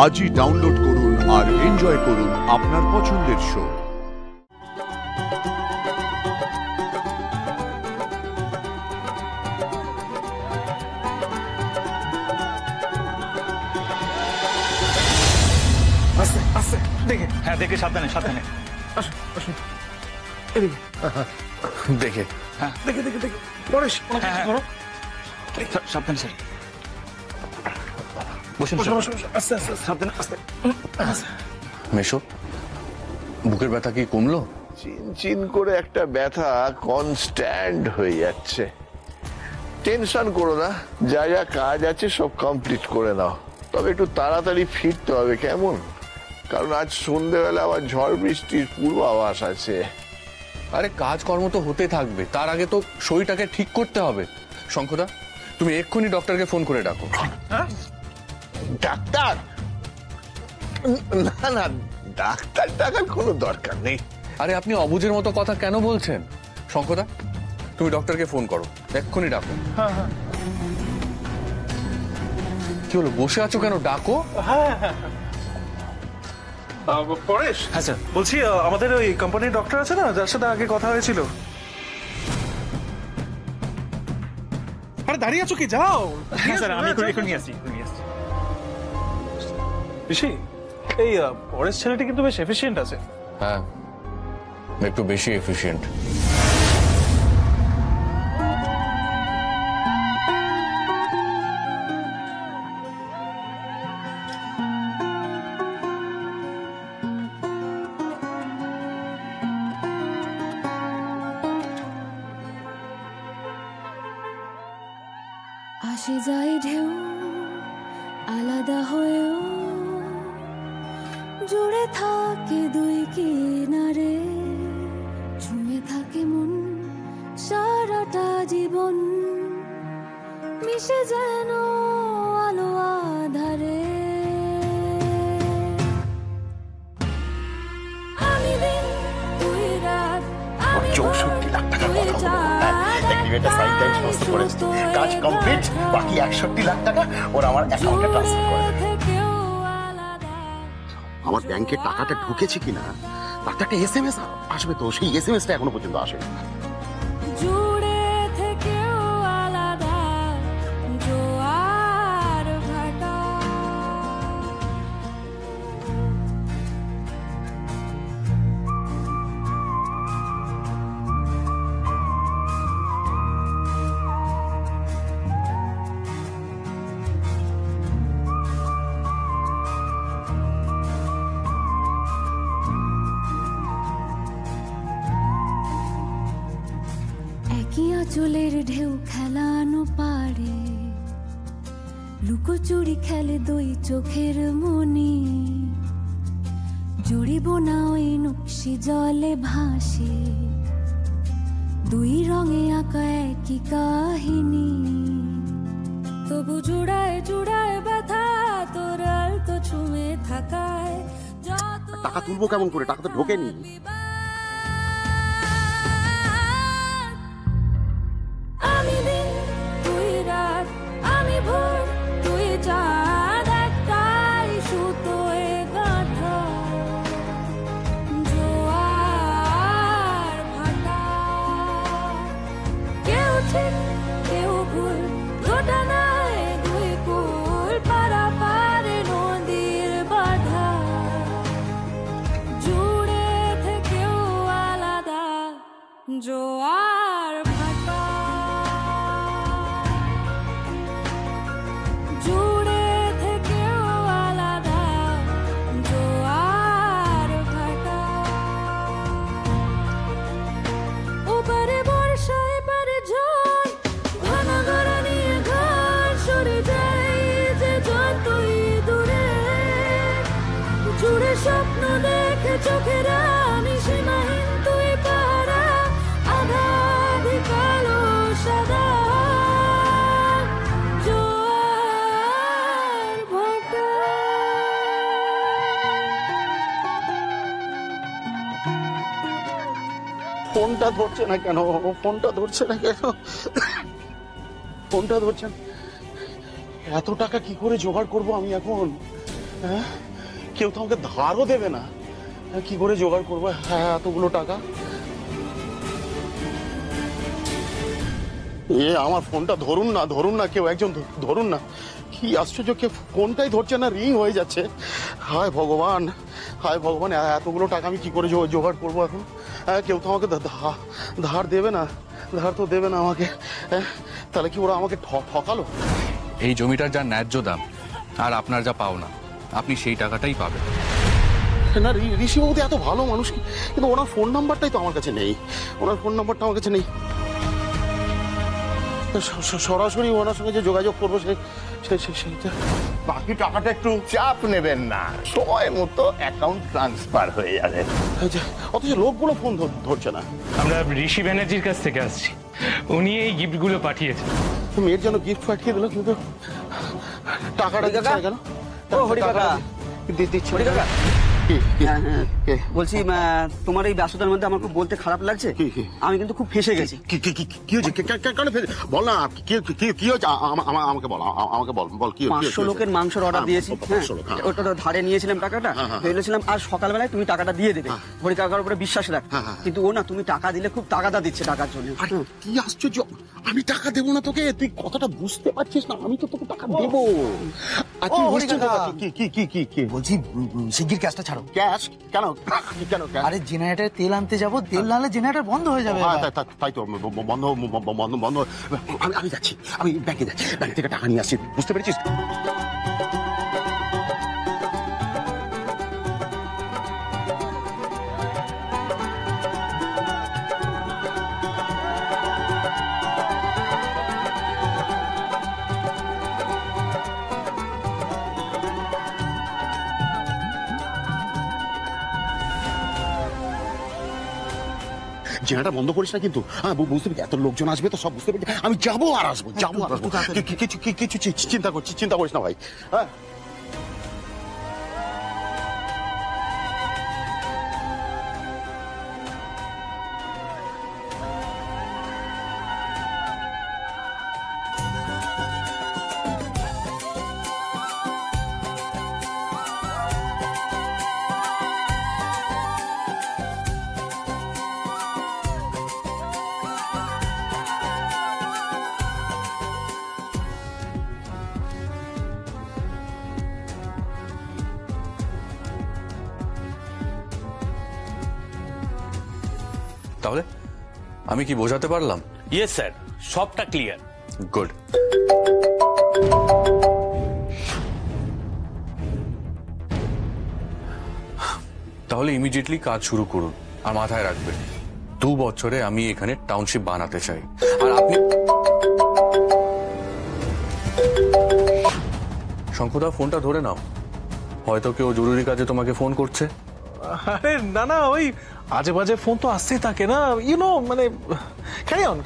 আজই ডাউনলোড করুন আর এনজয় করুন আপনার পছন্দের শো। আস্তে আস্তে দেখে, হ্যাঁ দেখে, সাবধানে সাবধানে। আসুন আসুন এদিকে, দেখে, হ্যাঁ দেখে দেখে দেখে পরেশ, হ্যাঁ, হ্যাঁ। ধরো, সাবধানে স্যার। বসুন বসো স্যার। বসো বসো, আস্তে আস্তে সাবধানে, আস্তে। মেশো, বুকের ব্যথা কি কমলো? চিন করে একটা ব্যথা কনস্ট্যান্ট হয়ে যাচ্ছে। টেনশন করো না, যা যা কাজ আছে সব কমপ্লিট করে নাও, তবে একটু তাড়াতাড়ি ফিরতে হবে কেমন, কারণ আজ সন্ধ্যেবেলা আবার ঝড় বৃষ্টির পূর্বাভাস আছে। আরে কাজকর্ম তো হতে থাকবে, তার আগে তো শরীরটাকে ঠিক করতে হবে। শঙ্খদা, তুমি এক্ষুনি ডক্টরকে ফোন করে ডাকো। ডাক্তার? না না, ডাক্তার ডাকার কোনো দরকার নেই। আরে আপনি অবুঝের মতো কথা কেন বলছেন? শঙ্খদা, তুমি ডক্টরকে ফোন করো, এক্ষুনি ডাকো। কি হলো, বসে আছো কেন? ডাকো। পরেশ, হ্যাঁ স্যার। বলছি আমাদের ওই কোম্পানির ডক্টর আছে না, যার সাথে আগে কথা হয়েছিল। আরে দাঁড়িয়ে আছো কি, যাও। হ্যাঁ স্যার, আমি এখন নিয়ে আসছি। ঋষি, এই পরেশ ছেলেটি কিন্তু বেশ এফিশিয়েন্ট আছে। হ্যাঁ, একটু বেশি এফিশিয়েন্ট। আসে যায় ঢেউ আলাদা হয়েও, জুড়ে থাকে দুই কিনারে, ঝুমে থাকে মন সারাটা জীবন, মিশে যেন আলো আধারে। আমি দিন তুই রাত, আমি 64 লাখ টাকার কথা হলো। দেখবি এটা সাইন টাইম সমস্ত করেছে, কাজ কমপ্লিট। বাকি 61 লাখ টাকা ওরা আমার অ্যাকাউন্টে ট্রান্সফার করে দেবে। আমার ব্যাংকে টাকাটা ঢুকেছে কিনা তার তো একটা এসএমএস আসবে, তো সেই এসএমএসটা এখনো পর্যন্ত আসেনি। জুড়ে থেকেও আলাদা জোয়ার ভাটা। একই আঁচলের ঢেউ খেলানো পারে, লুকোচুরি খেলে দুই চোখের মনি, জুড়িব না ওই নকশি জলে ভাসে, দুই রঙে আঁকা একই কাহিনী, তবু জুড়ায় জুড়ায় ব্যথা তোর আলতো ছুঁয়ে থাকায়। টাকা তুলবো কেমন করে, টাকা তো ঢোকেনি। আমি দিন তুই রাত, আমি ভোর তুই চাঁদ, একটাই সুতোয় গাঁথা জোয়ার ভাটা। কেউ ঠিক কেউ ভুল, গোটা নাই দুই কুল, পারাপারে নদীর বাধা, জুড়ে থেকেও আলাদা জোয়ার ভাটা। জুড়ে থেকেও আলাদা জোয়ার ভাটা। ওপারে বর্ষা এপারে ঝড়, ঘন ঘন নিয়ে ঘর সরে যায় যে যতই দূরে, জুড়ে স্বপ্ন দেখে চোখেরা, আমি সীমাহীন তুই পারা, আধাধি কালো সাদা জোয়ার ভাটা। ফোনটা ধরছে না কেন, ফোনটা ধরছে না কেন, ফোনটা ধরছে না। এত টাকা কি করে জোগাড় করবো আমি এখন? হ্যাঁ, কেউ তো আমাকে ধারও দেবে না, কি করে জোগাড় করবো হ্যাঁ এতগুলো টাকা? আমার ফোনটা ধরুন না কেউ একজন ধরুন না। কি আশ্চর্য, কে ফোনটাই ধরছে না, রিং হয়ে যাচ্ছে। হায় ভগবান, এতগুলো টাকা আমি কি করে জোগাড় করবো এখন? হ্যাঁ, কেউ তো আমাকে ধার দেবে না, ধার তো দেবে না আমাকে। তাহলে কি ওরা আমাকে ঠকালো? এই জমিটার যা ন্যায্য দাম আর আপনার যা পাওনা, আপনি সেই টাকাটাই পাবেন। না, ঋষিবাবু তো এত ভালো মানুষ, কিন্তু ওনার ফোন নাম্বারটাই তো আমার কাছে নেই। ওনার ফোন নাম্বারটা আমার কাছে নেই। সরাসরি ওনার সঙ্গে যে যোগাযোগ করবো সেইটা। বাকি টাকাটা একটু চাপ নেবেন না, সময় মতো অ্যাকাউন্ট ট্রান্সফার হয়ে যাবে। অথচ লোকগুলো ফোন ধরছে না। আমরা ঋষি ব্যানার্জির কাছ থেকে আসছি, উনি এই গিফটগুলো পাঠিয়েছেন। মেয়ের জন্য গিফট পাঠিয়ে দিল, কিন্তু টাকাটা দিচ্ছে না কেন? দিচ্ছে না। বলছি তোমার এই ব্যস্ততার মধ্যে আমার খুব বলতে খারাপ লাগছে, আমি কিন্তু খুব ফেসে গেছি। কি হয়েছে? কেন বল না, কি হয়েছে আমাকে বল, বল কি 500 লোকের মাংসের অর্ডার দিয়েছি, ওটা তো ধারে নিয়েছিলাম টাকাটা, ভেবেছিলাম আর সকালবেলায় তুমি টাকাটা দিয়ে দেবে, হরি কাকার উপরে বিশ্বাস রাখ। কিন্তু ও না, তুমি টাকা দিলে খুব তাগাদা দিচ্ছে টাকার জন্য। কি আশ্চর্য, আমি টাকা দেবো না তোকে? তুই কথাটা বুঝতে পারছিস না? আমি তো তোকে টাকা দেবো। কি বলছি শিগগির ক্যাশটা ছাড়ো। ক্যাশ? কেন? আরে জেনারেটরে তেল আনতে যাবো, তেল না হলে জেনারেটর বন্ধ হয়ে যাবে। তাই তো বন্ধ। আমি যাচ্ছি, আমি ব্যাংকে যাচ্ছি, ব্যাংক থেকে টাকা নিয়ে আসছি, বুঝতে পেরেছিস? জেনারেটর বন্ধ করিস না কিন্তু, হ্যাঁ বুঝতে পেরেছি, এত লোকজন আসবে তো সব বুঝতে পেরেছি। আমি যাবো আর আসবো। কিছু চিন্তা করিস না ভাই। হ্যাঁ, তাহলে আমি কি বোঝাতে পারলাম? ইয়েস স্যার, সবটা ক্লিয়ার। গুড। তাহলে ইমিডিয়েটলি কাজ শুরু করুন, আর মাথায় রাখবেন 2 বছরে আমি এখানে টাউনশিপ বানাতে চাই। আর আপনি শঙ্কুদা, ফোনটা ধরে নাও, হয়তো কেউ জরুরি কাজে তোমাকে ফোন করছে। আরে না, ওই আজে বাজে ফোন তো আসতেই থাকে না, মানে ক্যারি অন।